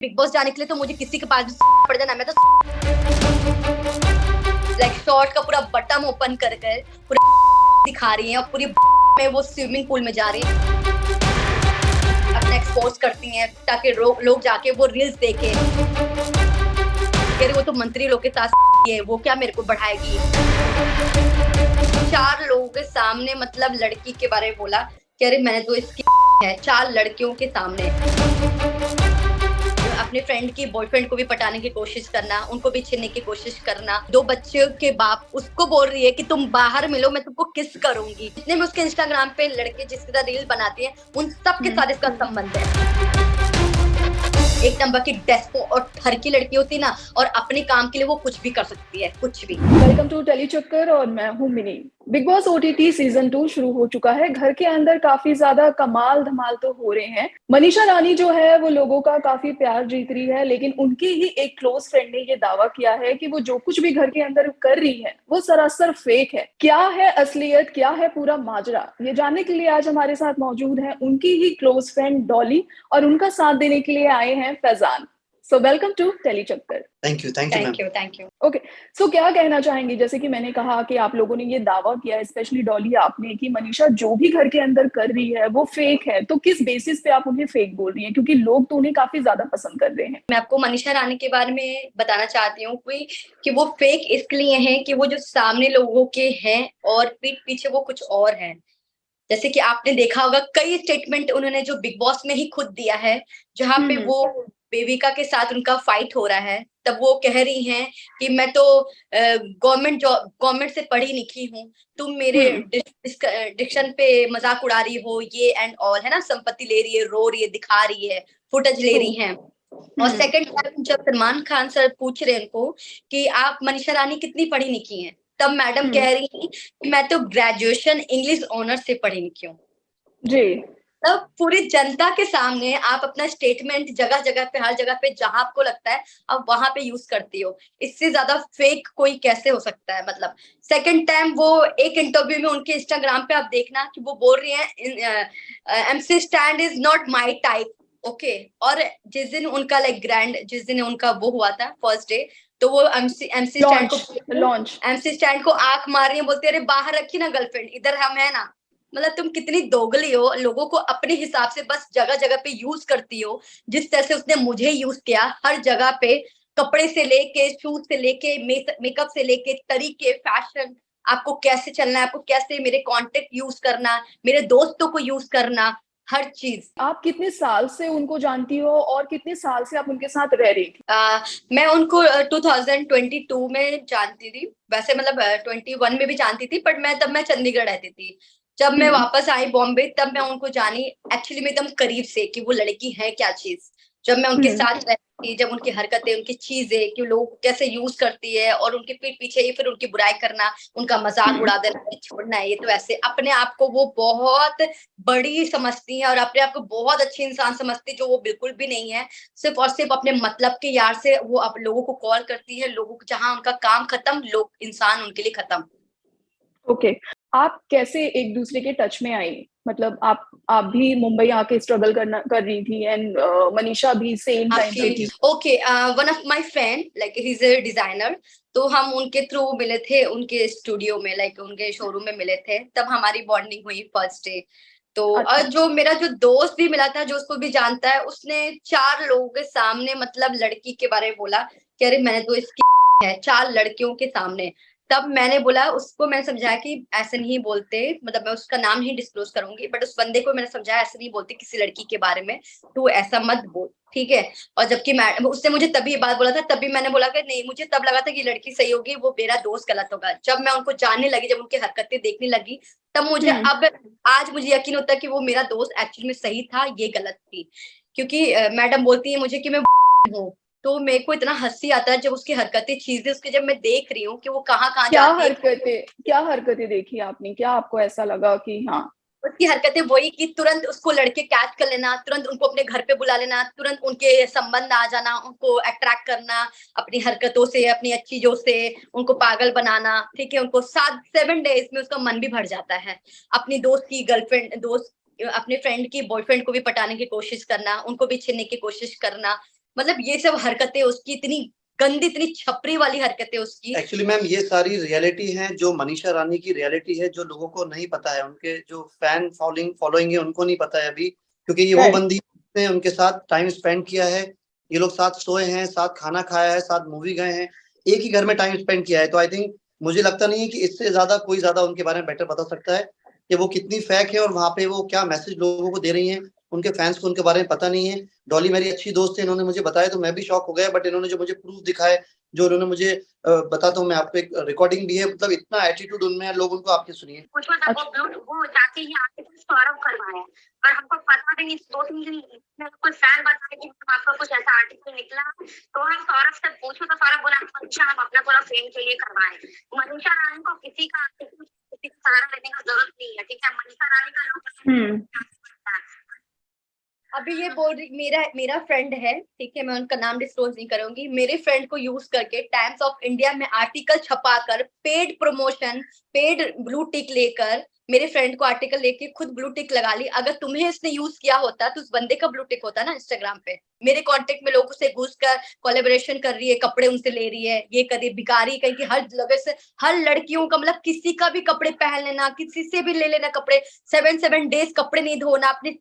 Big boss जाने के लिए तो मुझे किसी के पास भी पड़ जाना, मैं तो लाइक शॉर्ट का पूरा बटन ओपन कर कर पूरा दिखा रही है और पूरी में वो स्विमिंग पूल में जा रही है, अपना एक्सपोज करती हैं ताकि लोग जाके वो रील्स देखें। कह रही वो तो मंत्री लोग के साथ है, वो क्या मेरे को बढ़ाएगी। 4 लोगों के सामने मतलब लड़की के बारे में बोला, कह रही मैंने तो इसकी है 4 लड़कियों के सामने। अपने फ्रेंड की बॉयफ्रेंड को भी पटाने की कोशिश करना, उनको भी छीनने की कोशिश करना। 2 बच्चों के बाप उसको बोल रही है कि तुम बाहर मिलो, मैं तुमको किस करूंगी। जितने भी उसके इंस्टाग्राम पे लड़के जिसके साथ रील बनाते हैं उन सब के साथ इसका संबंध है। एक नंबर की डेस्पो और ठर की लड़की होती है ना, और अपने काम के लिए वो कुछ भी कर सकती है, कुछ भी। वेलकम टू टेली चक्कर और मैं हूं mini. Big boss OTT season 2 शुरू हो चुका है। घर के अंदर काफी ज्यादा कमाल धमाल तो हो रहे हैं। मनीषा रानी जो है वो लोगों का काफी प्यार जीत रही है, लेकिन उनकी ही एक क्लोज फ्रेंड ने ये दावा किया है कि वो जो कुछ भी घर के अंदर कर रही है वो सरासर फेक है। क्या है असलियत, क्या है पूरा माजरा, ये जानने के लिए आज हमारे साथ मौजूद है उनकी ही क्लोज फ्रेंड डॉली, और उनका साथ देने के लिए आए हैं Faizan. So welcome to Tele Chakkar. Thank you thank you. Okay, so क्या कहना चाहेंगे? जैसे कि मैंने कहा कि आप लोगों ने ये दावा किया, स्पेशली डॉली आपने, कि मनीषा जो भी घर के अंदर कर रही है वो फेक है, तो किस बेसिस पे आप उन्हें फेक बोल रही हैं? क्योंकि लोग तो उन्हें काफी ज्यादा पसंद कर रहे हैं। मैं आपको मनीषा रानी के बारे में बताना चाहती हूँ कि वो फेक इसलिए हैं कि वो जो सामने लोगों के हैं और पीठ पीछे वो कुछ और हैं। जैसे कि आपने देखा होगा कई स्टेटमेंट उन्होंने जो बिग बॉस में ही खुद दिया है, जहाँ पे वो बेविका के साथ उनका फाइट हो रहा है, तब वो कह रही हैं कि मैं तो गवर्नमेंट से पढ़ी लिखी हूँ, तुम मेरे डिक्शन पे मजाक उड़ा रही हो, ये एंड ऑल है ना। संपत्ति ले रही है, रो रही है, दिखा रही है, फुटेज ले रही है। और सेकंड टाइम जब सलमान खान सर पूछ रहे हैं उनको कि आप मनीषा रानी कितनी पढ़ी लिखी हैं, तब मैडम कह रही हैं कि मैं तो ग्रेजुएशन इंग्लिश ऑनर्स से पढ़ी लिखी हूँ। जी, तब पूरी जनता के सामने आप अपना स्टेटमेंट जगह जगह पे, हर जगह पे जहां आपको लगता है आप वहां पे यूज करती हो। इससे ज्यादा फेक कोई कैसे हो सकता है। मतलब सेकंड टाइम वो एक इंटरव्यू में उनके इंस्टाग्राम पे आप देखना कि वो बोल रही हैं MC stand is not my type. Okay, और जिस दिन उनका जिस दिन उनका वो हुआ था फर्स्ट डे, तो वो एमसी स्टैंड को आंख मार रही है, बोलते अरे बाहर रखी ना गर्लफ्रेंड, इधर हम है ना। मतलब तुम कितनी दोगली हो, लोगों को अपने हिसाब से बस जगह जगह पे यूज करती हो। जिस तरह से उसने मुझे यूज किया हर जगह पे, कपड़े से लेके, शूज से लेके, मेकअप से लेके, तरीके, फैशन, आपको कैसे चलना है, आपको कैसे मेरे कांटेक्ट यूज करना, मेरे दोस्तों को यूज करना, हर चीज। आप कितने साल से उनको जानती हो और कितने साल से आप उनके साथ रह रही थी? मैं उनको 2022 में जानती थी। वैसे मतलब 21 में भी जानती थी, बट मैं चंडीगढ़ रहती थी। जब मैं वापस आई बॉम्बे, तब मैं उनको जानी एक्चुअली में एकदम करीब से कि वो लड़की है क्या चीज। जब मैं उनके साथ रहती थी, जब उनकी हरकतें, उनकी चीजें, कि लोग कैसे यूज करती है, और उनके पीठ पीछे ही फिर उनकी बुराई करना, उनका मजाक उड़ा देना, ये छोड़ना है, ये तो ऐसे अपने आप को वो बहुत बड़ी समझती है और अपने आप को बहुत अच्छी इंसान समझती है, जो वो बिल्कुल भी नहीं है। सिर्फ और सिर्फ अपने मतलब के यार से वो आप लोगों को कॉल करती है, लोगों को जहां उनका काम खत्म, लोग इंसान उनके लिए खत्म। ओके, आप कैसे एक दूसरे के टच में आई? मतलब आप भी मुंबई आके स्ट्रगल कर रही थी, एंड मनीषा भी सेम टाइम पे थी। Okay, one of my friend like he is a designer, तो हम उनके थ्रू मिले थे, उनके स्टूडियो में, लाइक उनके शोरूम में मिले थे, तब हमारी बॉन्डिंग हुई फर्स्ट डे। तो और अच्छा। जो मेरा जो दोस्त भी मिला था, जो उसको भी जानता है, उसने 4 लोगों के सामने मतलब लड़की के बारे में बोला कि अरे मैंने तो इसकी है 4 लड़कियों के सामने। तब मैंने बोला उसको, मैंने समझाया कि ऐसे नहीं बोलते, मतलब मैं उसका नाम नहीं डिस्क्लोज करूंगी, बट उस बंदे को मैंने समझाया ऐसे नहीं बोलते किसी लड़की के बारे में, तो ऐसा मत बोल, ठीक है। और जबकि मैं, उसने मुझे तभी ये बात बोला था, तभी मैंने बोला कि नहीं, मुझे तब लगा था कि लड़की सही होगी, वो मेरा दोस्त गलत होगा। जब मैं उनको जानने लगी, जब उनकी हरकतें देखने लगी, तब मुझे अब आज मुझे यकीन होता है कि वो मेरा दोस्त एक्चुअली में सही था, ये गलत थी। क्योंकि मैडम बोलती है मुझे कि मैं हूँ, तो मेरे को इतना हंसी आता है जब उसकी हरकतें, चीजें उसके जब मैं देख रही हूँ कि वो कहाँ कहाँ जाती है। क्या हरकतें देखी आपने? क्या आपको ऐसा लगा कि हाँ? उसकी हरकतें वही कि तुरंत उसको लड़के कैच कर लेना, तुरंत उनको अपने घर पे बुला लेना, तुरंत उनके संबंध आ जाना, उनको अट्रैक्ट करना अपनी हरकतों से, अपनी अच्छी चीजों से, उनको पागल बनाना, ठीक है। उनको 7 डेज में उसका मन भी भर जाता है। अपनी दोस्त की गर्लफ्रेंड, दोस्त अपने फ्रेंड की बॉयफ्रेंड को भी पटाने की कोशिश करना, उनको भी छीनने की कोशिश करना, मतलब ये सब हरकतें उसकी, इतनी गंदी, इतनी छपरी वाली हरकतें उसकी। एक्चुअली मैम ये सारी रियलिटी है, जो मनीषा रानी की रियलिटी है, जो लोगों को नहीं पता है, उनके जो फैन फॉलोइंग है उनको नहीं पता है अभी, क्योंकि ये वो राइट। बंदी ने उनके साथ टाइम स्पेंड किया है, ये लोग साथ सोए हैं, साथ खाना खाया है, साथ मूवी गए हैं, एक ही घर में टाइम स्पेंड किया है। तो आई थिंक मुझे लगता नहीं है कि इससे ज्यादा कोई ज्यादा उनके बारे में बेटर बता सकता है कि वो कितनी फेक है और वहां पे वो क्या मैसेज लोगों को दे रही हैं। उनके फैंस को उनके बारे में पता नहीं है। डॉली मेरी अच्छी दोस्त है, इन्होंने मुझे बताया तो मैं भी शॉक हो गया, बट इन्होंने जो मुझे प्रूफ दिखाए, जो उन्होंने मुझे बताता हूँ मैं आपको, एक रिकॉर्डिंग भी है, मतलब इतना एटीट्यूड उनमें है, लोग उनको आपके सुनिए। वो जाके ही आके सौरभ करवाया और हमको पता भी नहीं, 2-3 दिन कोई फैन बताया कि आपका कुछ ऐसा आर्टिकल निकला, तो हम सौरभ से पूछो तो सौरभ बोला अच्छा हम अपना पूरा फेम के लिए करवाए। मनीषा रानी को किसी का सहारा लेने का जरूरत नहीं है, ठीक है। मनीषा रानी का लोग अभी ये बोल रही, मेरा फ्रेंड है, ठीक है, मैं उनका नाम डिस्क्लोज नहीं करूंगी, मेरे फ्रेंड को यूज करके टाइम्स ऑफ इंडिया में आर्टिकल छपाकर, paid promotion, paid blue tick लेकर, मेरे फ्रेंड को आर्टिकल लेके खुद ब्लू टिक लगा ली। अगर तुम्हें इसने यूज किया होता तो उस बंदे का ब्लू टिक होता ना इंस्टाग्राम पे। मेरे कांटेक्ट में लोगों से घुस कर कोलेबोरेशन कर रही है, कपड़े उनसे ले रही है, ये कर रही है, भिखारी कहीं की हर जगह से, हर लड़कियों का, मतलब किसी का भी कपड़े पहन लेना, किसी से भी ले लेना कपड़े, 7 डेज कपड़े नहीं धोना, अपने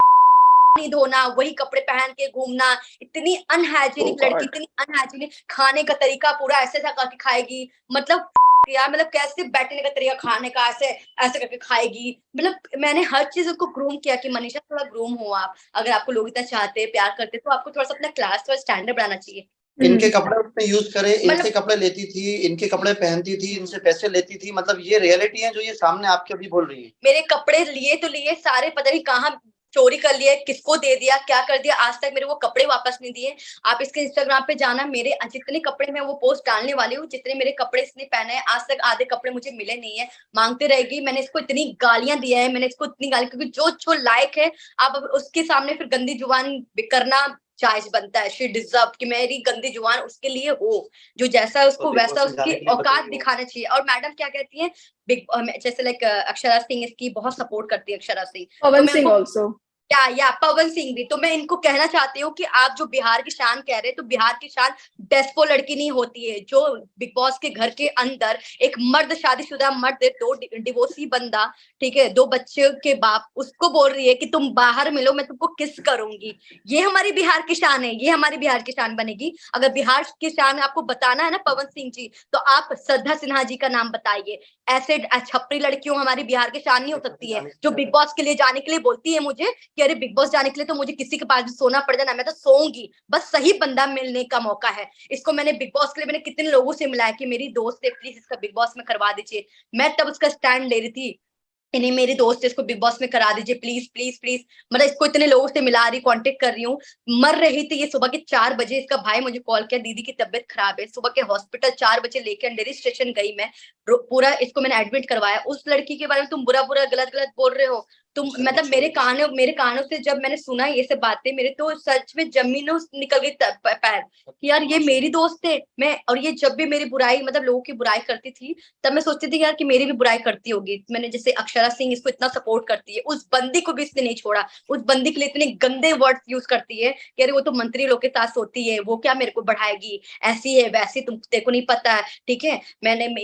नहीं धोना, वही कपड़े पहन के घूमना। इतनी अनहाइजीनिक लड़की, इतनी अनहाइजीनिक, खाने का तरीका पूरा ऐसे ऐसा करके खाएगी, मतलब यार, मतलब कैसे बैठने का तरीका, खाने का ऐसे ऐसे करके खाएगी। मतलब मैंने हर चीज उसको ग्रूम किया कि मनीषा थोड़ा ग्रूम हो आप, अगर आपको लोग इतना चाहते हैं, प्यार करते, तो आपको थोड़ा सा अपना क्लास और स्टैंडर्ड बढ़ाना चाहिए। इनके कपड़े उसने यूज करे, इनसे मतलब कपड़े लेती थी, इनके कपड़े पहनती थी, इनसे पैसे लेती थी, मतलब ये रियलिटी है जो ये सामने आपके अभी बोल रही है। मेरे कपड़े लिए तो लिए सारे, पता नहीं कहाँ चोरी कर लिए, किसको दे दिया, क्या कर दिया, आज तक मेरे वो कपड़े वापस नहीं दिए। आप इसके इंस्टाग्राम पे जाना, मेरे जितने कपड़े मैं वो पोस्ट डालने वाली हूँ, जितने मेरे कपड़े इसने पहने हैं, आज तक आधे कपड़े मुझे मिले नहीं है। मांगते रहेगी, मैंने इसको इतनी गालियां दिया है, मैंने इसको इतनी गाली, क्योंकि जो जो लायक है आप उसके सामने फिर गंदी जुबान करना जायज बनता है। शी डिजर्व कि मेरी गंदी जुबान उसके लिए हो, जो जैसा है उसको वैसा उसकी औकात दिखाना चाहिए। और मैडम क्या कहती है, बिग, जैसे लाइक अक्षरा सिंह इसकी बहुत सपोर्ट करती है, अक्षरा सिंह, पवन सिंह ऑल्सो, या पवन सिंह भी। तो मैं इनको कहना चाहती हूँ कि आप जो बिहार की शान कह रहे हैं, तो बिहार की शान डेस्पो लड़की नहीं होती है, जो बिग बॉस के घर के अंदर एक मर्द, शादीशुदा मर्द, 2 डिवोर्सी बंदा, ठीक है, 2 बच्चे के बाप, उसको बोल रही है कि तुम बाहर मिलो, मैं तुमको किस करूंगी। ये हमारी बिहार की शान है, ये हमारी बिहार की शान बनेगी। अगर बिहार की शान आपको बताना है ना पवन सिंह जी, तो आप श्रद्धा सिन्हा जी का नाम बताइए। ऐसे छपरी लड़कियों हमारी बिहार की शान नहीं हो सकती है, जो बिग बॉस के लिए जाने के लिए बोलती है मुझे कि अरे बिग बॉस जाने के लिए तो मुझे किसी के पास भी सोना पड़ जाना, मैं तो सोऊंगी, बस सही बंदा मिलने का मौका है। इसको मैंने बिग बॉस के लिए, मैंने कितने लोगों से मिलाया कि मेरी दोस्त है, प्लीज इसका बिग बॉस में करवा दीजिए। मैं तब उसका स्टैंड ले रही थी, इन्हीं मेरी दोस्त है, इसको बिग बॉस में करा दीजिए प्लीज प्लीज प्लीज। मतलब इसको इतने लोगों से मिला रही, कांटेक्ट कर रही हूँ। मर रही थी ये, सुबह के 4 बजे इसका भाई मुझे कॉल किया, दीदी की तबीयत खराब है, सुबह के हॉस्पिटल 4 बजे लेके अंधेरी स्टेशन गई मैं, पूरा इसको मैंने एडमिट करवाया। उस लड़की के बारे में तुम बुरा बुरा गलत गलत बोल रहे हो तुम, मतलब मेरे कानों से जब मैंने सुना ये सब बातें, मेरे तो सच में जमीनों निकल गई पैर कि यार ये मेरी दोस्त है। मैं, और ये जब भी मेरी बुराई, मतलब लोगों की बुराई करती थी, तब मैं सोचती थी कि यार कि मेरी भी बुराई करती होगी। मैंने जैसे अक्षरा सिंह इसको इतना सपोर्ट करती है, उस बंदी को भी इसने नहीं छोड़ा, उस बंदी के लिए इतने गंदे वर्ड्स यूज करती है कि अरे वो तो मंत्री लोग के साथ सोती है, वो क्या मेरे को बढ़ाएगी, ऐसी है वैसी, तुम तेरे को नहीं पता है, ठीक है।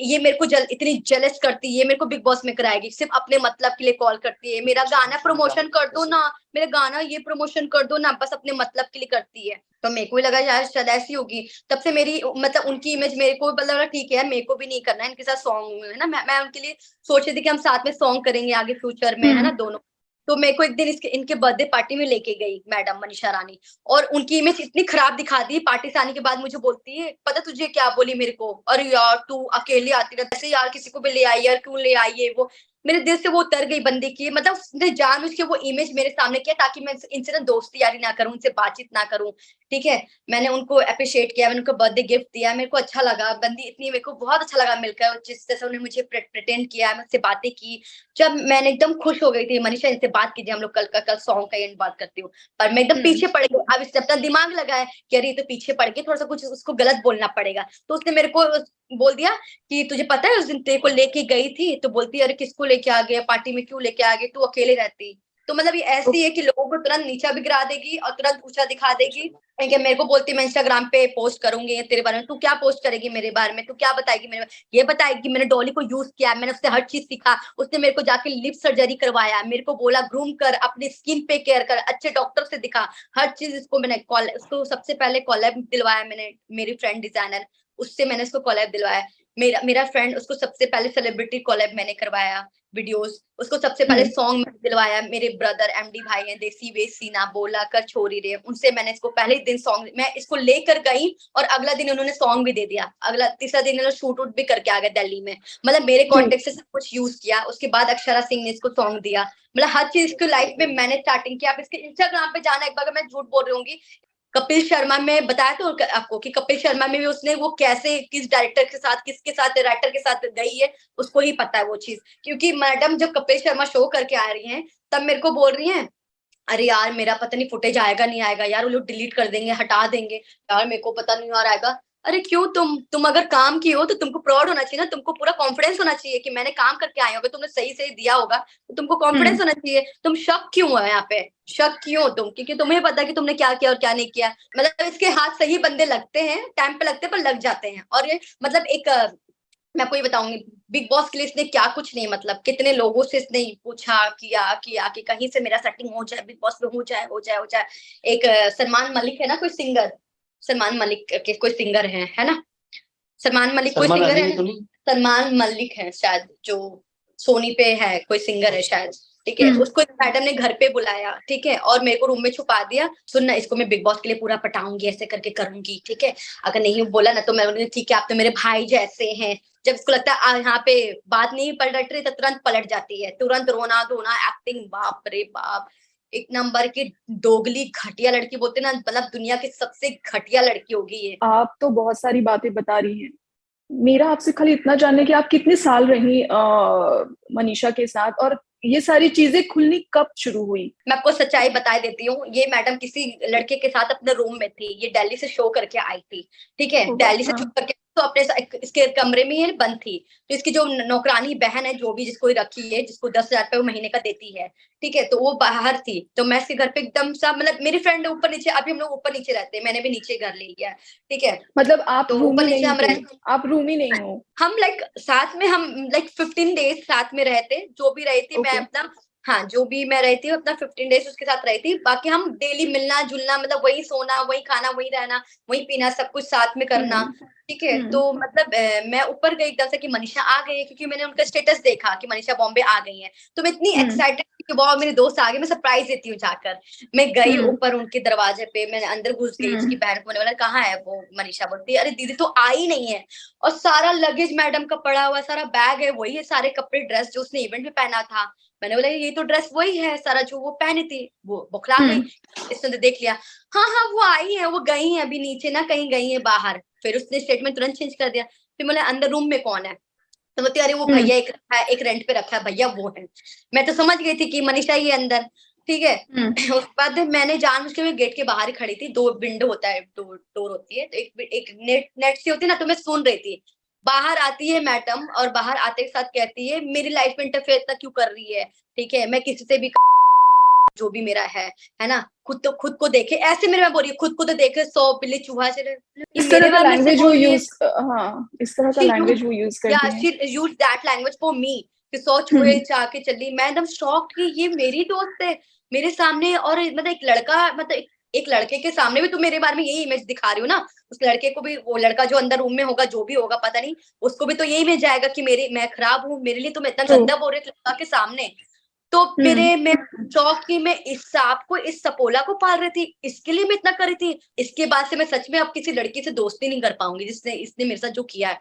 ये मेरे को इतनी जेलस करती है, ये मेरे को बिग बॉस में कराएगी, सिर्फ अपने मतलब के लिए कॉल करती है, मेरा गाना प्रमोशन कर दो ना, मेरा गाना ये प्रमोशन कर दो ना, बस अपने मतलब के लिए करती है। तो मेरे को लगा यार शायद ऐसी होगी। तब से मेरी, मतलब उनकी इमेज मेरे को मतलब ठीक है, मेरे को भी नहीं करना है इनके साथ सॉन्ग, है ना। मैं उनके लिए सोच रही थी कि हम साथ में सॉन्ग करेंगे आगे फ्यूचर में, है ना, दोनों। तो मेरे को एक दिन इनके बर्थडे पार्टी में लेके गई मैडम मनीषा रानी, और उनकी इमेज इतनी खराब दिखा दी। पार्टी से आने के बाद मुझे बोलती है, पता तुझे क्या बोली मेरे को, अरे यार तू अकेले आती रहती, ऐसे यार किसी को भी ले आई यार, क्यों ले आई है वो। मेरे दिल से वो उतर गई बंदी की, मतलब उसने जानबूझ के वो इमेज मेरे सामने किया ताकि मैं इनसे ना दोस्ती यारी ना करूं, उनसे बातचीत ना करूं, ठीक है। मैंने उनको अप्रिशिएट किया, मैंने उनको बर्थडे गिफ्ट दिया, मेरे को अच्छा लगा, बंदी इतनी, मेरे को बहुत अच्छा लगा मिलकर, जिस तरह से उन्होंने मुझे प्रेटेंड किया, मुझसे बातें की। जब मैंने एकदम खुश हो गई थी, मनीषा इनसे बात कीजिए, हम लोग कल सॉन्ग का एंड बात करती हूँ, पर मैं एकदम पीछे पड़ गई। अब इसने अपना दिमाग लगाया कि अरे तो पीछे पड़ गई, थोड़ा सा कुछ उसको गलत बोलना पड़ेगा, तो उसने मेरे को बोल दिया कि तुझे पता है उस दिन तेरे को लेके गई थी, तो बोलती है अरे किसको लेके आ गया, पार्टी में क्यों लेके आ गई, तू अकेले रहती। तो मतलब ये ऐसी है कि लोगों को तुरंत नीचा भी गिरा देगी और तुरंत ऊंचा दिखा देगी, ठीक है, मेरे को बोलती मैं इंस्टाग्राम पे पोस्ट करूंगी तेरे बारे में, तू क्या पोस्ट करेगी मेरे बारे में, तू क्या बताएगी मेरे बारे में? ये बताएगी मैंने डॉली को यूज किया, मैंने उससे हर चीज सीखा, उसने मेरे को जाके लिप सर्जरी करवाया, मेरे को बोला ग्रूम कर, अपनी स्किन पे केयर कर, अच्छे डॉक्टर से दिखा, हर चीज इसको मैंने उसको सबसे पहले कॉलैब दिलवाया मैंने, मेरी फ्रेंड डिजाइनर, उससे मैंने उसको कॉलैब दिलवाया। मेरा फ्रेंड, उसको सबसे पहले सेलिब्रिटी कॉलैब मैंने करवाया वीडियोस, उसको सबसे पहले सॉन्ग दिलवाया। मेरे ब्रदर एमडी भाई हैं, देसी वे सीना बोला कर छोरी रे, उनसे मैंने इसको पहले दिन सॉन्ग, मैं इसको लेकर गई और अगला दिन उन्होंने सॉन्ग भी दे दिया, अगला तीसरा दिन इन्होंने शूट उट भी करके आ गए दिल्ली में, मतलब मेरे कॉन्टेक्ट से सब कुछ यूज किया। उसके बाद अक्षरा सिंह ने इसको सॉन्ग दिया, मतलब हर चीज इसकी लाइफ में मैंने स्टार्टिंग किया। आप इसके इंस्टाग्राम पे जाना, एक बार मैं झूठ बोल रही हूँ, कपिल शर्मा में बताया तो आपको कि कपिल शर्मा में भी उसने वो कैसे किस डायरेक्टर के साथ, किसके साथ, राइटर के साथ गई है, उसको ही पता है वो चीज। क्योंकि मैडम जब कपिल शर्मा शो करके आ रही हैं, तब मेरे को बोल रही हैं, अरे यार मेरा पता नहीं फुटेज आएगा नहीं आएगा यार, वो लोग डिलीट कर देंगे, हटा देंगे यार, मेरे को पता नहीं आ आएगा। अरे क्यों, तुम अगर काम की हो तो तुमको प्राउड होना चाहिए ना, तुमको पूरा कॉन्फिडेंस होना चाहिए कि मैंने काम करके आए होगे, तुमने सही सही दिया होगा, तो तुमको कॉन्फिडेंस होना चाहिए। तुम शक क्यों है यहाँ पे, शक क्यों हो तुम, क्योंकि तुम्हें पता है कि तुमने क्या किया और क्या नहीं किया। मतलब इसके हाथ सही बंदे लगते हैं, टाइम पे लगते हैं पर लग जाते हैं। और ये मतलब एक मैं आपको ये बताऊंगी, बिग बॉस के लिए इसने क्या कुछ नहीं, मतलब कितने लोगों से इसने पूछा किया कि कहीं से मेरा सेटिंग हो जाए, बिग बॉस में हो जाए। एक सलमान मलिक है ना कोई सिंगर, सलमान मलिक के कोई सिंगर है ना, सलमान मलिक कोई सलमान सिंगर अली है, भी तो नहीं? सलमान मलिक है शायद, जो सोनी पे है, कोई सिंगर है शायद। ठीक है, उसको मैडम ने घर पे बुलाया, ठीक है, और मेरे को रूम में छुपा दिया, सुनना इसको मैं बिग बॉस के लिए पूरा पटाऊंगी, ऐसे करके करूंगी, ठीक है, अगर नहीं बोला ना तो मैं बोलूंगी ठीक है आप तो मेरे भाई जैसे हैं। जब इसको लगता है यहाँ पे बात नहीं पलट रही तो तुरंत पलट जाती है, तुरंत रोना धोना एक्टिंग, बाप रे बाप, एक नंबर की दोगली घटिया लड़की बोलते ना, मतलब दुनिया की सबसे घटिया लड़की होगी ये। आप तो बहुत सारी बातें बता रही हैं, मेरा आपसे खाली इतना जानना है कि आप कितने साल रही मनीषा के साथ, और ये सारी चीजें खुलनी कब शुरू हुई? मैं आपको सच्चाई बता देती हूँ, ये मैडम किसी लड़के के साथ अपने रूम में थी, ये दिल्ली से शो करके आई थी, ठीक है, दिल्ली से शो करके तो अपने इसके कमरे में ये बंद थी, तो इसकी जो नौकरानी बहन है, जो भी जिसको रखी है, जिसको 10,000 रुपए वो महीने का देती है, ठीक है, तो वो बाहर थी, तो मैं इसके घर पे एकदम सा, मतलब मेरी फ्रेंड ऊपर नीचे, अभी हम लोग ऊपर नीचे रहते हैं, मैंने भी नीचे घर ले लिया है, ठीक है, मतलब आप तो ऊपर रूमी नीचे नहीं हम थे? रहते, आप रूमी नहीं हो? हम लाइक साथ में, हम लाइक 15 डेज साथ में रहते, जो भी रही थी मैं ओके। अपना, हाँ जो भी मैं रही थी अपना 15 डेज उसके साथ रही थी, बाकी हम डेली मिलना जुलना, मतलब वही सोना वही खाना वही रहना वही पीना, सब कुछ साथ में करना, ठीक है। तो मतलब मैं ऊपर गई एकदम से कि मनीषा आ गई है, क्योंकि मैंने उनका स्टेटस देखा कि मनीषा बॉम्बे आ गई है, तो मैं इतनी एक्साइटेड कि वाह मेरे दोस्त आ गए, मैं सरप्राइज देती हूँ जाकर। मैं गई ऊपर उनके दरवाजे पे, मैंने अंदर घुस गई, उसकी बहन को मैंने बोला कहाँ है वो, मनीषा बोलती है अरे दीदी तो आई नहीं है, और सारा लगेज मैडम का पड़ा हुआ, सारा बैग है वही है, सारे कपड़े ड्रेस जो उसने इवेंट में पहना था, मैंने बोला ये तो ड्रेस वही है सारा जो वो पहनी थी, वो बौखला गई, इसने तो देख लिया, हाँ हाँ वो आई है, वो गई है अभी नीचे ना कहीं गई है बाहर, फिर उसने स्टेटमेंट तुरंत चेंज कर दिया। फिर बोला अंदर रूम में कौन है, तो बोलती अरे वो भैया एक रखा है, एक रेंट पे रखा है भैया वो है। मैं तो समझ गई थी कि मनीषा ही है अंदर, ठीक है। उसके बाद मैंने जानबूझ के गेट के बाहर ही खड़ी थी, दो विंडो होता है, डोर होती है, तो एक नेट से होती है ना, तो मैं सुन रही थी। बाहर आती है मैडम और बाहर आते के साथ कहती है मेरी लाइफ में इंटरफेयर इतना क्यों कर रही है, ठीक है, मैं किसी से भी जो भी मेरा है ना, खुद को देखे, ऐसे मेरे में बोल रही है, खुद को तो देखे 100 बिल्ली चूहा चले, इस तरह मेरे का बारे में से लैंग्वेज वो बोल रही है। यूज, हाँ, इस तरह का she लैंग्वेज used वो यूज yeah करती हैं। she used that language for me कि 100 चूहे चाह के चली, मैं एकदम शॉक्ड कि ये मेरी दोस्त है मेरे सामने, और मतलब एक लड़का, मतलब एक लड़के के सामने भी तुम मेरे बारे में यही इमेज दिखा रही हो ना, उस लड़के को भी, वो लड़का जो अंदर रूम में होगा जो भी होगा पता नहीं, उसको भी तो यही इमेज आएगा कि मैं खराब हूँ, मेरे लिए तुम इतना गंदा बोल रहे हो लड़का के सामने। तो मैं शौक की मैं इस सांप को, इस सपोला को पाल रही थी, इसके लिए मैं इतना कर रही थी। इसके बाद से मैं सच में अब किसी लड़की से दोस्ती नहीं कर पाऊंगी जिसने इसने मेरे साथ जो किया है।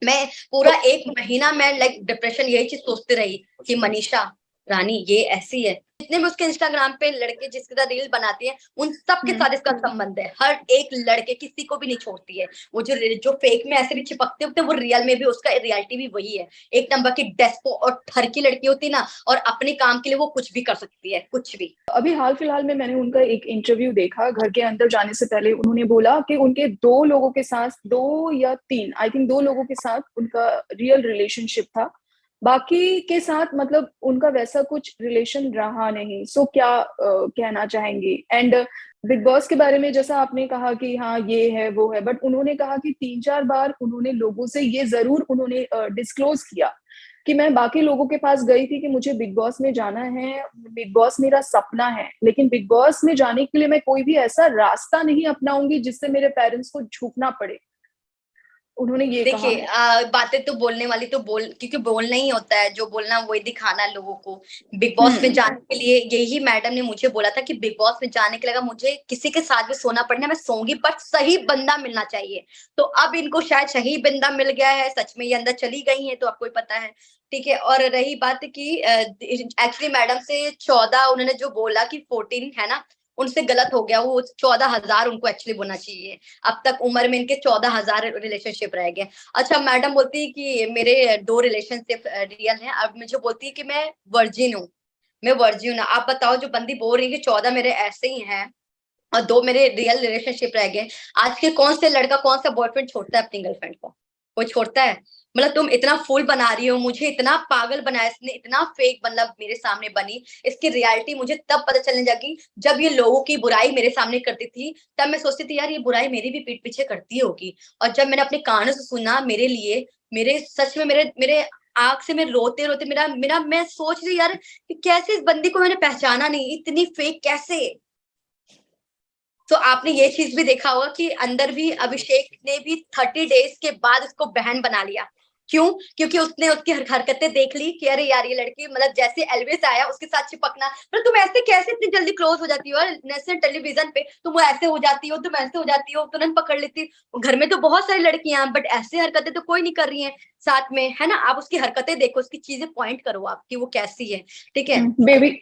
मैं पूरा 1 महीना मैं लाइक डिप्रेशन, यही चीज सोचती रही कि मनीषा रानी ये ऐसी है। जितने भी उसके इंस्टाग्राम पे लड़के जिसके साथ रील बनाती है, उन सब के साथ इसका संबंध है, हर एक लड़के, किसी को भी नहीं छोड़ती है। वो जो फेक में ऐसे भी चिपकते होते हैं, वो रियल में भी उसका रियलिटी भी वही है, एक नंबर की डेस्पो और ठर की लड़की होती ना, और अपने काम के लिए वो कुछ भी कर सकती है, कुछ भी। अभी हाल फिलहाल में मैंने उनका एक इंटरव्यू देखा, घर के अंदर जाने से पहले उन्होंने बोला कि उनके 2 लोगों के साथ, 2 या 3, आई थिंक 2 लोगों के साथ उनका रियल रिलेशनशिप था, बाकी के साथ मतलब उनका वैसा कुछ रिलेशन रहा नहीं। सो क्या कहना चाहेंगी? एंड बिग बॉस के बारे में जैसा आपने कहा कि हाँ ये है वो है, बट उन्होंने कहा कि 3-4 बार उन्होंने लोगों से ये जरूर उन्होंने डिस्क्लोज किया कि मैं बाकी लोगों के पास गई थी कि मुझे बिग बॉस में जाना है, बिग बॉस मेरा सपना है, लेकिन बिग बॉस में जाने के लिए मैं कोई भी ऐसा रास्ता नहीं अपनाऊंगी जिससे मेरे पेरेंट्स को झुकना पड़े। उन्होंने ये कहा देखिए है। बातें तो बोलने वाली तो क्योंकि बोलना ही होता है, जो बोलना वही दिखाना है लोगों को। बिग बॉस में जाने के लिए यही मैडम ने मुझे बोला था कि बिग बॉस में जाने के लिए अगर मुझे किसी के साथ भी सोना पड़ना मैं सोऊंगी, पर सही बंदा मिलना चाहिए। तो अब इनको शायद सही बंदा मिल गया है, सच में ये अंदर चली गई है तो आपको ही पता है। ठीक है, और रही बात कि एक्चुअली मैडम से 14 उन्होंने जो बोला कि 14 है ना, उनसे गलत हो गया, वो 14,000 उनको एक्चुअली बोलना चाहिए। अब तक उम्र में इनके 14,000 रिलेशनशिप रह गए। अच्छा, मैडम बोलती है कि मेरे 2 रिलेशनशिप रियल हैं। अब मुझे बोलती है कि मैं वर्जिन हूँ, मैं वर्जिन हूँ। आप बताओ, जो बंदी बोल रही है कि 14 मेरे ऐसे ही हैं और 2 मेरे रियल रिलेशनशिप रह गए। आज के कौन से लड़का, कौन सा बॉयफ्रेंड छोड़ता है अपनी गर्लफ्रेंड को? कोई छोड़ता है? मतलब तुम इतना फूल बना रही हो, मुझे इतना पागल बनाया इसने, इतना फेक मतलब मेरे सामने बनी। इसकी रियलिटी मुझे तब पता चलने लगी जब ये लोगों की बुराई मेरे सामने करती थी। तब मैं सोचती थी यार ये बुराई मेरी भी पीठ पीछे करती होगी। और जब मैंने अपने कानों से सुना, मेरे लिए, मेरे सच में मेरे मेरे आँख से मैं रोते-रोते मेरा मेरा मैं सोच रही यार कि कैसे इस बंदी को मैंने पहचाना नहीं, इतनी फेक कैसे? तो आपने ये चीज़ भी देखा होगा कि अंदर भी अभिषेक ने भी 30 डेज़ के बाद उसको बहन बना लिया। क्यों? क्योंकि उसने उसकी हरकतें देख ली कि अरे यार ये लड़की, मतलब जैसे एल्विस आया उसके साथ चिपकना। पर तुम ऐसे कैसे इतनी जल्दी क्लोज़ हो जाती हो? नेशनल टेलीविज़न पे तुम ऐसे हो जाती हो, तुम ऐसे हो जाती हो, तुरंत पकड़ लेती हो। घर में तो बहुत सारी लड़कियाँ हैं, बट ऐसे हरकतें तो कोई नहीं कर रही है साथ में, है ना? आप उसकी हरकतें देखो, उसकी चीज़ें पॉइंट करो आप कि वो कैसी है, ठीक है?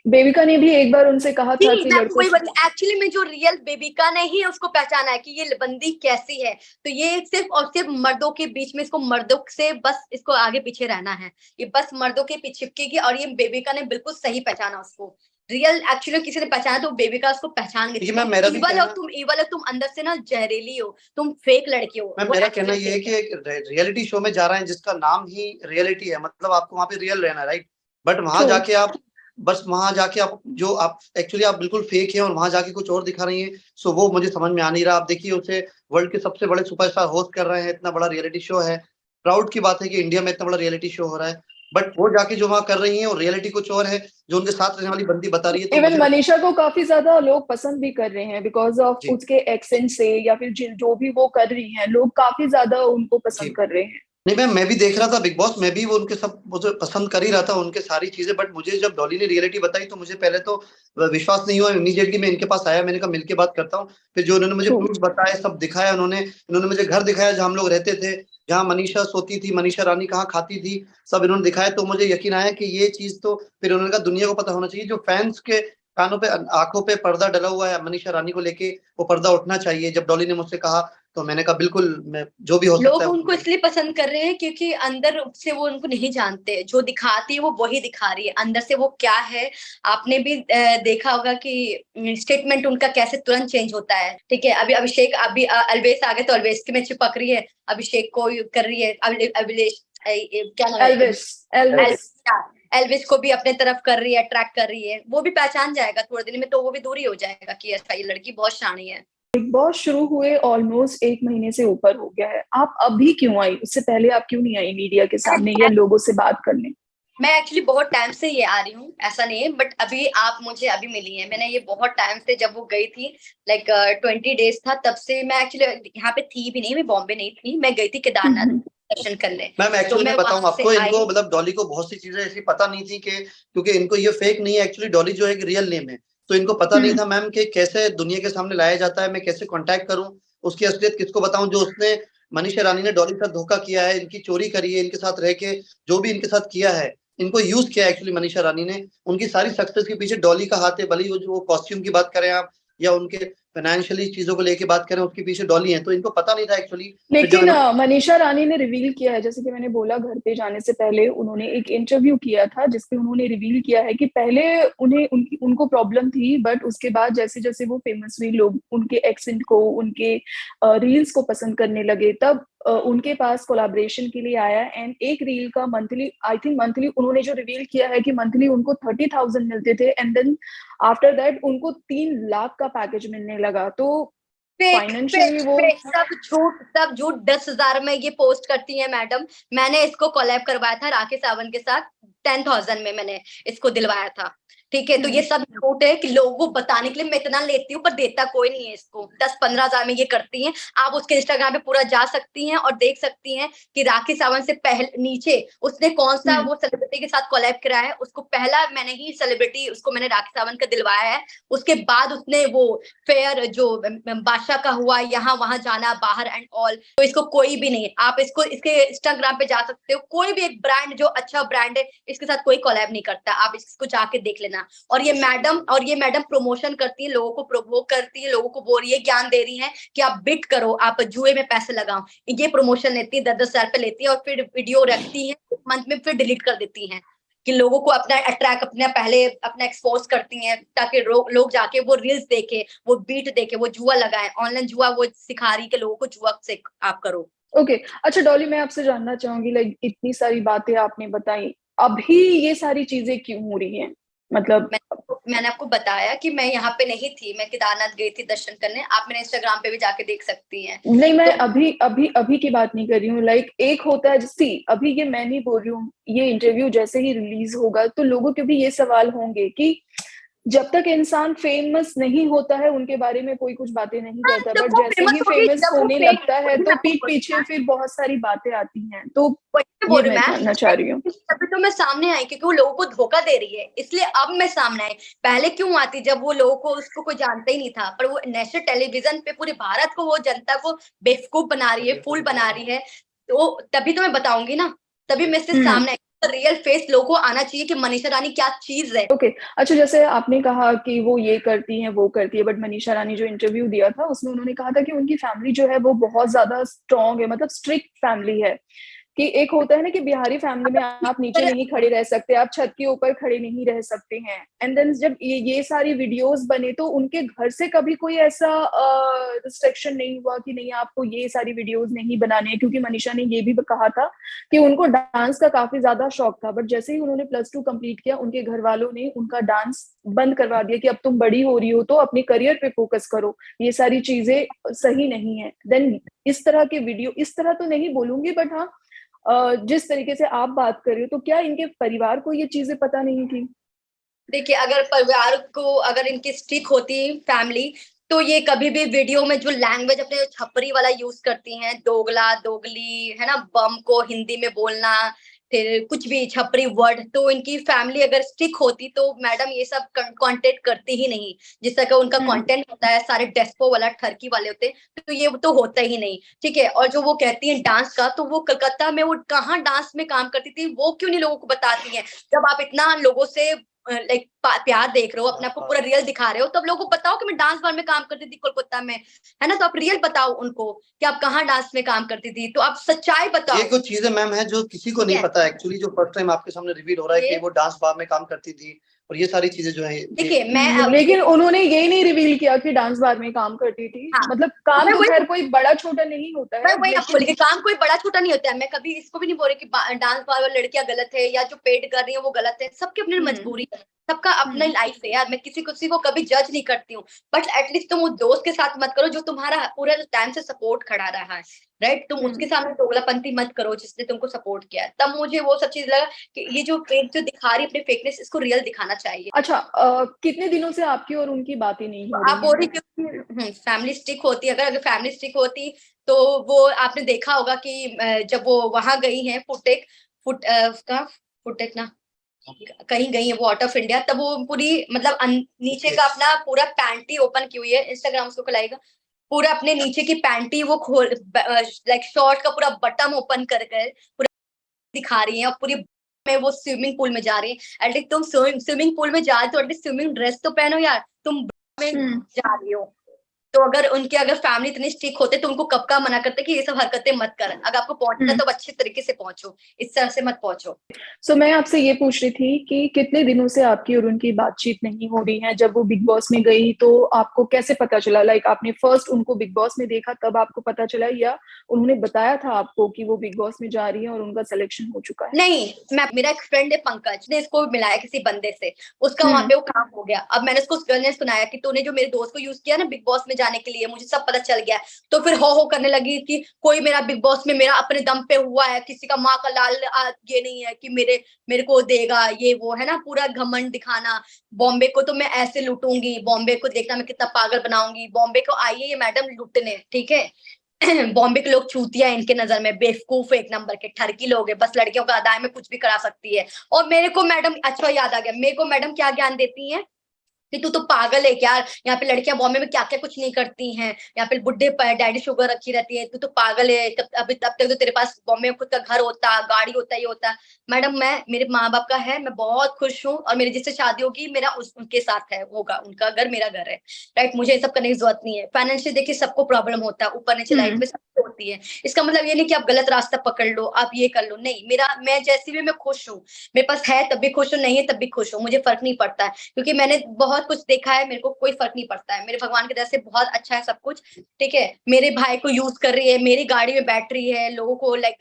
बेबिका ने भी एक बार उनसे कहा था जी, कि मैं आपको लड़कों वही से। बता, एक्चुअली में जो रियल बेबिका ने ही उसको पहचाना है कि ये बंदी कैसी है। तो ये सिर्फ़ और सिर्फ़ मर्दों के बीच में, इसको मर्दों से बस इसको आगे-पीछे रहना है। ये बस मर्दों के पीछे चिपकेगी, और ये बेबिका ने बिल्कुल सही पहचाना उसको। रियल एक्चुअली किसी ने पहचाना तो बेबिका उसको पहचान गई थी। देखिए मैम, तुम मेरा भी इविल हो, कहना तुम इविल हो, तुम अंदर से ना जहरीली हो, तुम फेक लड़की हो, मैम वो मेरा कहना एक्चुअली ये है फेक कि है। एक रियलिटी शो में जा रहे हैं जिसका नाम ही रियलिटी है, मतलब आपको वहाँ पे रियल रहना है, राइट? बट वहां ट्रू। जाके आप बस वहां जाके आप जो आप एक्चुअली आप बिल्कुल फेक हैं और वहां जाके कुछ और दिखा रही हैं। सो वो मुझे समझ में आ नहीं रहा। आप देखिए, उसे वर्ल्ड के सबसे बड़े सुपरस्टार होस्ट कर रहे हैं, इतना बड़ा रियलिटी शो है। प्राउड की बात है कि इंडिया में इतना बड़ा रियलिटी शो हो रहा है, बट वो जाके जो वहां कर रही हैं और रियलिटी कुछ और है जो उनके साथ रहने वाली बंदी बता रही है। तो इवन मुझे लगता मनीषा को काफी ज्यादा लोग पसंद भी कर रहे हैं बिकॉज ऑफ जी उसके एक्सेंट से, या फिर जो भी वो कर रही हैं, लोग काफी ज्यादा उनको जी पसंद कर रहे हैं। नहीं मैम, मैं भी देख रहा था बिग बॉस, मैं भी वो उनके सब मुझे पसंद कर ही रहा था उनके सारी चीजें। बट मुझे जब डॉली ने रियलिटी बताई तो मुझे पहले तो विश्वास नहीं हुआ। इमीडिएटली मैं इनके पास आया, मैंने कहा मिलके बात करता हूँ। फिर जो उन्होंने मुझे ट्रू। प्रूफ बताया, सब दिखाया उन्होंने। इन्होंने मुझे घर दिखाया जहाँ हम लोग रहते थे, जहाँ मनीषा सोती थी, मनीषा रानी कहाँ खाती थी, सब इन्होंने दिखाया। तो मुझे यकीन आया कि ये चीज तो फिर उन्होंने कहा दुनिया को पता होना चाहिए। जो फैंस के कानों पे, आंखों पे पर्दा डला हुआ है मनीषा रानी को लेके, वो पर्दा उठना चाहिए। जब डॉली ने मुझसे कहा तो मैंने कहा बिल्कुल, मैं जो भी हो सकता लोग है वो उनको करूंगा। इसलिए पसंद कर रहे हैं क्योंकि अंदर से वो उनको नहीं जानते। जो दिखाती है वो वही दिखा रही है, अंदर से वो क्या है। आपने भी देखा होगा कि स्टेटमेंट उनका कैसे तुरंत चेंज होता है। ठीक है, अभी अभिषेक, अभी अलवेश आ गए तो अलवेश के में चिपक रही है, अभिषेक को कर रही है। अभिलेष क्या नाम है, एल्विस। एल्विस। एल्विस को भी अपने तरफ कर रही है, अट्रैक्ट कर रही है। वो भी पहचान जाएगा थोड़े दिन में, तो वो भी दूर ही हो जाएगा कि अच्छा ये लड़की बहुत शानी है। बिग बॉस शुरू हुए ऑलमोस्ट 1 महीने से ऊपर हो गया है, आप अभी क्यों आई? उससे पहले आप क्यों नहीं आई मीडिया के सामने या लोगों से बात करने? मैं एक्चुअली बहुत टाइम से ये आ रही हूँ, ऐसा नहीं है, बट अभी आप मुझे अभी मिली हैं। मैंने ये बहुत टाइम से, जब वो गई थी लाइक 20 डेज था, तब से मैं एक्चुअली यहाँ पे थी भी नहीं, मैं बॉम्बे नहीं थी, मैं गई थी केदारनाथ दर्शन करने। मैम तो एक्चुअली मैं मैं वहां बताऊं से आपको, इनको आई। मतलब डॉली को बहुत सी चीजें ऐसी पता नहीं थी कि, क्योंकि इनको ये फेक नहीं है एक्चुअली, डॉली जो है एक रियल नेम है। तो इनको पता नहीं था मैम कि कैसे दुनिया के सामने लाया जाता है, मैं कैसे कांटेक्ट करूं, उसकी असलियत किसको बताऊं। जो उसने मनीषा रानी ने डॉली के साथ धोखा किया है, इनकी चोरी करी है, इनके साथ रह के जो भी इनके साथ किया है, इनको यूज किया एक्चुअली मनीषा रानी ने। उनकी सारी सक्सेस के पीछे डॉली का हाथ है। भले ही वो जो कॉस्ट्यूम की बात करें आप, या उनके फाइनेंशियली चीजों को लेके बात करें, उसके पीछे डॉली है। तो इनको पता नहीं था एक्चुअली। फिर जब लेकिन इन्होंने मनीषा रानी ने रिवील किया है, जैसे कि मैंने बोला, घर पे जाने से पहले उन्होंने एक इंटरव्यू किया था जिसपे उन्होंने रिवील किया है कि पहले उनको प्रॉब्लम थी, बट उसके बाद जैसे जैसे वो फेमस हुई, लोग उनके एक्सेंट को, उनके रील्स को पसंद करने लगे, तब उनके पास कोलैबोरेशन के लिए आया। एंड एक रील का मंथली, आई थिंक मंथली, उन्होंने जो रिवील किया है कि मंथली उनको 30,000 मिलते थे, एंड देन आफ्टर दैट उनको 3 लाख का पैकेज मिलने लगा, तो फाइनेंशियली वो सब झूठ 10,000 में ये पोस्ट करती है मैडम। मैंने इसको कोलैब करवाया था राकेश सावंत के साथ, 10,000 में मैंने इसको दिलवाया था, ठीक है। तो ये सब झूठ है कि लोगों को बताने के लिए मैं इतना लेती हूँ, पर देता कोई नहीं है इसको। 10-15 हजार में ये करती हैं। आप उसके इंस्टाग्राम पे पूरा जा सकती हैं और देख सकती हैं कि राकेश सावंत से पहले नीचे उसने कौन सा वो सेलिब्रिटी के साथ कोलैब कराया है। उसको पहला मैंने ही सेलिब्रिटी उसको मैंने राकेश सावंत का दिलवाया है। उसके बाद उसने वो फेयर जो बादशाह का हुआ, यहाँ वहां जाना बाहर एंड ऑल, तो इसको कोई भी नहीं। आप इसको इसके इंस्टाग्राम पे जा सकते हो, कोई भी एक ब्रांड जो अच्छा ब्रांड है इसके साथ कोई कोलैब नहीं करता, आप इसको जाके देख लेना। और ये मैडम प्रमोशन करती है, लोगों को प्रोवोक करती है, लोगों को बोल रही है, ज्ञान दे रही है कि आप बिट करो, आप जुए में पैसे लगाओ। ये प्रमोशन लेती है, 10-10 हजार पे लेती है और फिर वीडियो रखती है, मंथ में फिर डिलीट कर देती है कि लोगों को अपना अट्रैक्ट पहले अपना एक्सपोज करती हैं ताकि लोग जाके वो रील्स देखे, वो बीट देखे, वो जुआ लगाए। ऑनलाइन जुआ वो सिखा रही कि लोगों को जुआ से आप करो। ओके अच्छा डॉली, मैं आपसे जानना चाहूंगी, लाइक इतनी सारी बातें आपने बताई, अभी ये सारी चीजें क्यों हो रही हैं? मतलब मैंने आपको बताया कि मैं यहाँ पे नहीं थी, मैं केदारनाथ गई थी दर्शन करने। आप मेरे इंस्टाग्राम पे भी जाके देख सकती हैं। नहीं, मैं अभी की बात नहीं कर रही हूँ। लाइक एक होता है सी, अभी ये मैं नहीं बोल रही हूँ, ये इंटरव्यू जैसे ही रिलीज होगा तो लोगों के भी ये सवाल होंगे कि जब तक इंसान फेमस नहीं होता है उनके बारे में कोई कुछ बातें नहीं करता, तो बट वो जैसे ही होगी फेमस जब वो होने फेक लगता है तो पीठ पीछे फिर बहुत सारी बातें आती हैं। तो ये मैं जानना चाह रही हूँ। तभी तो मैं सामने आई क्योंकि वो लोगों को धोखा दे रही है, इसलिए अब मैं सामने आई। पहले क्यों आती जब वो लोगों को उसको कोई जानता ही नहीं था, पर वो नेशनल टेलीविजन पे पूरे भारत को वो जनता को बेवकूफ बना रही है, फूल बना रही है, तो तभी तो मैं बताऊंगी ना, तभी मैं इससे सामने आई। रियल फेस लोगों को आना चाहिए कि मनीषा रानी क्या चीज है। ओके अच्छा, जैसे आपने कहा कि वो ये करती हैं वो करती है, बट मनीषा रानी जो इंटरव्यू दिया था उसमें उन्होंने कहा था कि उनकी फैमिली जो है वो बहुत ज्यादा स्ट्रॉन्ग है, मतलब स्ट्रिक्ट फैमिली है। कि एक होता है ना कि बिहारी फैमिली में आप नीचे नहीं खड़े रह सकते, आप छत के ऊपर खड़े नहीं रह सकते हैं। एंड देन जब ये सारी वीडियोस बने तो उनके घर से कभी कोई ऐसा रिस्ट्रिक्शन नहीं हुआ कि नहीं आपको ये सारी वीडियोस नहीं बनाने हैं? क्योंकि मनीषा ने ये भी कहा था कि उनको डांस का काफी ज्यादा शौक था, बट जैसे ही उन्होंने +2 कंप्लीट किया उनके घर वालों ने उनका डांस बंद करवा दिया कि अब तुम बड़ी हो रही हो तो अपने करियर पे फोकस करो, ये सारी चीजें सही नहीं है। देन इस तरह के वीडियो, इस तरह तो नहीं बोलूंगी, बट हाँ जिस तरीके से आप बात कर रहे हो, तो क्या इनके परिवार को ये चीजें पता नहीं थी? देखिए, अगर परिवार को, अगर इनकी स्टिक होती फैमिली, तो ये कभी भी वीडियो में जो लैंग्वेज अपने छपरी वाला यूज करती हैं, दोगला दोगली है ना, बम को हिंदी में बोलना, फिर कुछ भी छपरी वर्ड, तो इनकी फैमिली अगर स्टिक होती तो मैडम ये सब कंटेंट करती ही नहीं। जिस तरह का उनका कंटेंट होता है सारे डेस्पो वाला ठरकी वाले होते, तो ये तो होता ही नहीं, ठीक है। और जो वो कहती है डांस का, तो वो कलकत्ता में वो कहाँ डांस में काम करती थी, वो क्यों नहीं लोगों को बताती है? जब आप इतना लोगों से लाइक प्यार देख रहे हो, अपने आप को पूरा रियल दिखा रहे हो, तब लोगों को बताओ कि मैं डांस बार में काम करती थी कोलकाता में, है ना। तो आप रियल बताओ उनको कि आप कहाँ डांस में काम करती थी, तो आप सच्चाई बताओ। ये कुछ चीजें मैम है जो किसी को नहीं पता एक्चुअली, जो फर्स्ट टाइम आपके सामने रिवील हो रहा है कि वो डांस बार में काम करती थी, और ये सारी चीजें जो है। देखिए मैं लेकिन उन्होंने ये नहीं रिवील किया कि डांस बार में काम करती थी। हाँ, मतलब काम तो खैर कोई बड़ा छोटा नहीं होता है, वही आपको लेकिन काम कोई बड़ा छोटा नहीं होता है। मैं कभी इसको भी नहीं बोल रही कि डांस बार वाली लड़कियां गलत है या जो पेड कर रही है वो गलत है। सबकी अपनी मजबूरी है, सबका अपना लाइफ है यार। मैं किसी को कभी जज नहीं करती हूँ, बट एटलीस्ट तुम उस दोस्त के साथ मत करो जो तुम्हारा पूरा टाइम से सपोर्ट खड़ा रहा है, राइट। तुम उसके सामने दोगलापंती मत करो जिसने तुमको सपोर्ट किया है। तब मुझे वो सब चीज लगा कि ये जो फेक जो दिखा रही है अपनी फेकनेस, इसको रियल दिखाना चाहिए। अच्छा कितने दिनों से आपकी और उनकी बातें नहीं हो रही? आप हो रही क्योंकि फैमिली स्टिक होती, अगर फैमिली स्टिक होती तो वो आपने देखा होगा कि जब वो वहां गई हैं फुटेक ना कहीं गई है वो आउट ऑफ इंडिया, तब वो पूरी मतलब नीचे का अपना पूरा पैंटी ओपन की हुई है। इंस्टाग्राम उसको खिलाएगा, पूरा अपने नीचे की पैंटी वो खोल, लाइक शॉर्ट का पूरा बटन ओपन कर पूरा दिखा रही है, और पूरी में वो स्विमिंग पूल में जा रही है। एटलीस्ट तुम स्विमिंग पूल में जा रही तो एटलीस्ट स्विमिंग ड्रेस तो पहनो यार, तुम में जा रही हो। तो अगर फैमिली इतने स्ट्रिक्ट होते तो उनको कब का मना करते कि ये सब हरकतें मत कर। अगर आपको पहुंचना है तो अच्छे तरीके से पहुंचो, इस तरह से मत पहुंचो। सो मैं आपसे ये पूछ रही थी कि कितने दिनों से आपकी और उनकी बातचीत नहीं हो रही है? जब वो बिग बॉस में गई तो आपको कैसे पता चला? लाइक आपने फर्स्ट उनको बिग बॉस में देखा तब आपको पता चला, या उन्होंने बताया था आपको कि वो बिग बॉस में जा रही है और उनका सिलेक्शन हो चुका है? नहीं, मेरा एक फ्रेंड है पंकज ने इसको मिलाया किसी बंदे से, उसका वहां पे वो काम हो गया। अब मैंने उसको सुनाया कि तूने जो मेरे दोस्त को यूज किया ना बिग बॉस में जाने के लिए, मुझे सब पता चल गया। तो फिर हो करने लगी कि कोई मेरा बिग बॉस में मेरा अपने दम पे हुआ है, किसी का माँ का लाल ये नहीं है कि मेरे को देगा, ये वो है ना, पूरा घमंड दिखाना। बॉम्बे को तो मैं ऐसे लूटूंगी, बॉम्बे को देखना मैं कितना पागल बनाऊंगी, बॉम्बे को आइए ये मैडम लूटने, ठीक है। बॉम्बे के लोग चूतिया इनके नजर में, बेवकूफ एक नंबर के ठरकी लोग है, बस लड़कियों का अदाए में कुछ भी करा सकती है। और मेरे को मैडम, अच्छा याद आ गया, मेरे को मैडम क्या ज्ञान देती है कि तू तो पागल है क्या, यहाँ पे लड़कियां बॉम्बे में क्या क्या कुछ नहीं करती हैं, यहाँ पे बुढ़े डैडी शुगर रखी रहती है, तू तो पागल है, तब तक तो तेरे पास बॉम्बे में खुद का घर होता, गाड़ी होता, ये होता। मैडम मैं, मेरे माँ बाप का है, मैं बहुत खुश हूँ, और मेरी जिससे शादी होगी मेरा उनके साथ है, होगा, उनका घर मेरा घर है, राइट। मुझे ये सब करने की जरूरत नहीं है। फाइनेंशियल देखिए सबको प्रॉब्लम होता है, ऊपर नीचे लाइफ में सबको होती है। इसका मतलब ये नहीं कि आप गलत रास्ता पकड़ लो, आप ये कर लो, नहीं। मैं जैसी भी, मैं खुश हूँ, मेरे पास है तब भी खुश हूँ, नहीं है तब भी खुश हूँ, मुझे फर्क नहीं पड़ता है, क्योंकि मैंने बहुत कुछ देखा है, मेरे को कोई फर्क नहीं पड़ता है। मेरे भगवान की तरफ से बहुत अच्छा है सब कुछ, ठीक है। मेरे भाई को यूज कर रही है, मेरी गाड़ी में बैठ रही है, लोगों को लाइक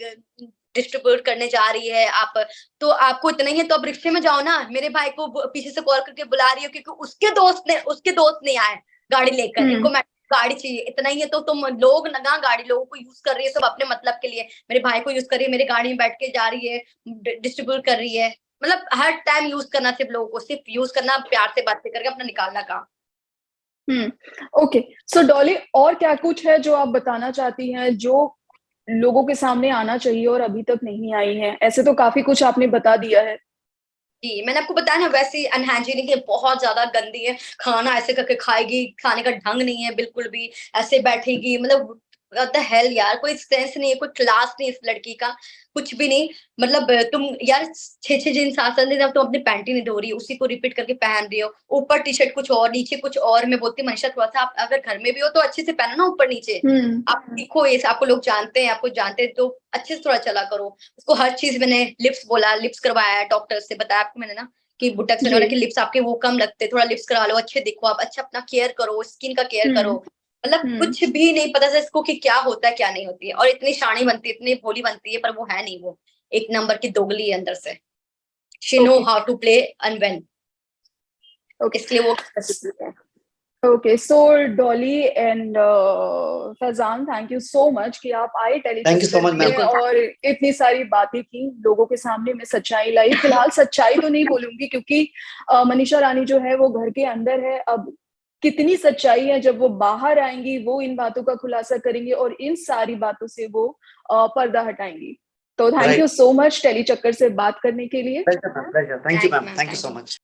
डिस्ट्रीब्यूट करने जा रही है। आप तो आपको इतना ही है तो आप रिक्शे में जाओ ना, मेरे भाई को पीछे से कॉल करके बुला रही हो क्योंकि उसके दोस्त नहीं आए गाड़ी लेकर, इनको गाड़ी चाहिए, इतना ही है तो तुम लोग ना गाड़ी लोगों को यूज कर रही है सब अपने मतलब के लिए। मेरे भाई को यूज कर रही है, मेरी गाड़ी में बैठ के जा रही है, डिस्ट्रीब्यूट कर रही है। मतलब हर टाइम यूज करना, सिर्फ लोगों को सिर्फ यूज करना, प्यार से बातें करके अपना निकालना काम। ओके, सो डॉली, और क्या कुछ है जो आप बताना चाहती हैं जो लोगों के सामने आना चाहिए और अभी तक नहीं आई है? ऐसे तो काफी कुछ आपने बता दिया है। जी, मैंने आपको बताया ना, वैसे अनहाइजीनिक है, बहुत ज्यादा गंदी है, खाना ऐसे करके खाएगी, खाने का ढंग नहीं है बिल्कुल भी, ऐसे बैठेगी, मतलब व्हाट द हेल यार, कोई सेंस नहीं है, कोई क्लास नहीं है इस लड़की का, कुछ भी नहीं। मतलब तुम यार 6-6 दिन 7-7 दिन अब तुम अपनी पैंट ही नहीं धो रही, उसी को रिपीट करके पहन रही हो, ऊपर टी शर्ट कुछ और, नीचे कुछ और। मैं बोलती मनीषा थोड़ा सा आप अगर घर में भी हो तो अच्छे से पहनो ना ऊपर नीचे, आप सीखो ये, आपको लोग जानते हैं, आपको जानते हैं तो अच्छे से थोड़ा चला करो। उसको हर चीज, मैंने लिप्स बोला, लिप्स करवाया डॉक्टर से, बताया आपको मैंने ना कि बुटक्स वगैरह के लिप्स आपके वो कम लगते, थोड़ा लिप्स करा लो, अच्छे दिखो आप, अच्छा अपना केयर करो, स्किन का केयर करो। मतलब कुछ भी नहीं पता था इसको कि क्या होता है क्या नहीं होती है, और इतनी शानी बनती है, इतनी भोली बनती है, पर वो है नहीं, वो एक नंबर की दोगली है अंदर से। She know how to play and when, इसलिए वो है। Okay, so Dolly and Faizan, thank you so much कि आप आए टेलीचक्कर में और इतनी सारी बातें की, लोगों के सामने में सच्चाई लाई। फिलहाल सच्चाई तो नहीं बोलूंगी क्योंकि मनीषा रानी जो है वो घर के अंदर है, अब कितनी सच्चाई है जब वो बाहर आएंगी वो इन बातों का खुलासा करेंगे और इन सारी बातों से वो पर्दा हटाएंगी। तो thank you so much Tellychakkar से बात करने के लिए। Thank you ma'am, thank you so much.